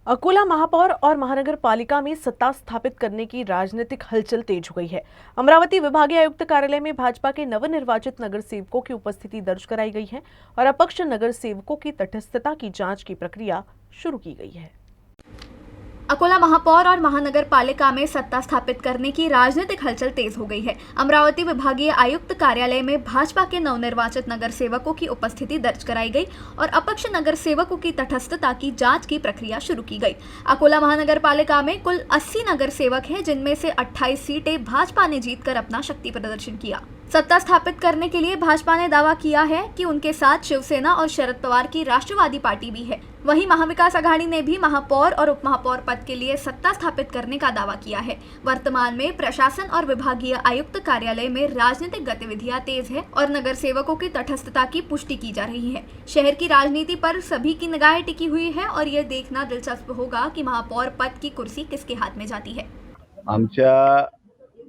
अकोला महापौर और महानगर पालिका में सत्ता स्थापित करने की राजनीतिक हलचल तेज हो गई है। अमरावती विभागीय आयुक्त कार्यालय में भाजपा के नवनिर्वाचित नगर सेवकों की उपस्थिति दर्ज कराई गई है और अपक्ष नगर सेवकों की तटस्थता की जांच की प्रक्रिया शुरू की गई है। अकोला महापौर और महानगर पालिका में सत्ता स्थापित करने की राजनीतिक हलचल तेज हो गई है। अमरावती विभागीय आयुक्त कार्यालय में भाजपा के नवनिर्वाचित नगर सेवकों की उपस्थिति दर्ज कराई गई और अपक्ष नगर सेवकों की तटस्थता की जांच की प्रक्रिया शुरू की गई। अकोला महानगर पालिका में कुल 80 नगर सेवक हैं, जिनमें से 28 सीटें भाजपा ने जीतकर अपना शक्ति प्रदर्शन किया। सत्ता स्थापित करने के लिए भाजपा ने दावा किया है कि उनके साथ शिवसेना और शरद पवार की राष्ट्रवादी पार्टी भी है। वहीं महाविकास आघाड़ी ने भी महापौर और उपमहापौर पद के लिए सत्ता स्थापित करने का दावा किया है। वर्तमान में प्रशासन और विभागीय आयुक्त कार्यालय में राजनीतिक गतिविधियां तेज है और नगर सेवकों की तटस्थता की पुष्टि की जा रही है। शहर की राजनीति पर सभी की निगाहें टिकी हुई है और यह देखना दिलचस्प होगा कि महापौर पद की कुर्सी किसके हाथ में जाती है। आमच्या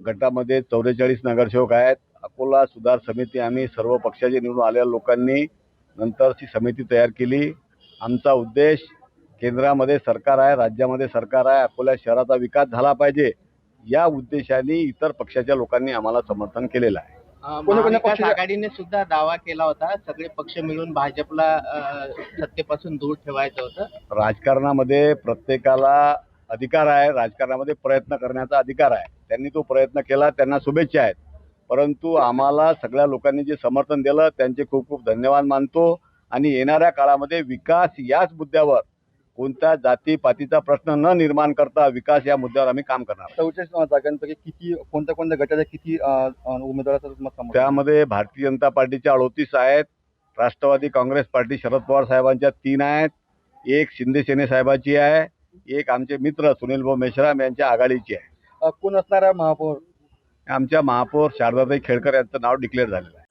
गटामध्ये 44 नगरसेवक आहेत। अकोला सुधार समिती आम्ही सर्व पक्षाचे निवडून आलेल्या लोकांनी नंतरची समिती तयार केली। आमचा उद्देश केंद्रामध्ये सरकार आहे, राज्यामध्ये सरकार आहे, अकोला शहराचा विकास झाला पाहिजे या उद्देशाने इतर पक्षाच्या लोकांनी आम्हाला समर्थन केलेलं आहे। महाविकास आघाडीने सुद्धा दावा केला होता, सगळे पक्ष मिळून भाजपला सत्तेपासून दूर ठेवायचं होतं। राजकारणामध्ये प्रत्येकाला अधिकार आहे, राजकारणामध्ये प्रयत्न करण्याचा अधिकार आहे। त्यांनी तो प्रयत्न केला, त्यांना शुभेच्छा आहेत। परंतु आम्हाला सगळ्या लोकांनी जे समर्थन दिलं त्यांचे खूप खूप धन्यवाद मानतो आणि येणाऱ्या काळामध्ये विकास याच मुद्द्यावर कोणत्या जातीपातीचा प्रश्न न निर्माण करता विकास या मुद्द्यावर आम्ही काम करणार। 44 जागांपैकी किती कोणत्या गटाच्या किती उमेदवाराचं मत समजतं? त्यामध्ये भारतीय जनता पार्टीच्या 38 आहेत, राष्ट्रवादी काँग्रेस पार्टी शरद पवार साहेबांच्या 3 आहेत, एक शिंदे सेने साहेबाची आहे, एक आमचे मित्र सुनील भाऊ मेश्राम यांच्या आघाडीची आहे। कोण असणार आहे महापौर? आमच्या महापौर शारदाताई खेडकर यांचं नाव डिक्लेअर झालेलं आहे।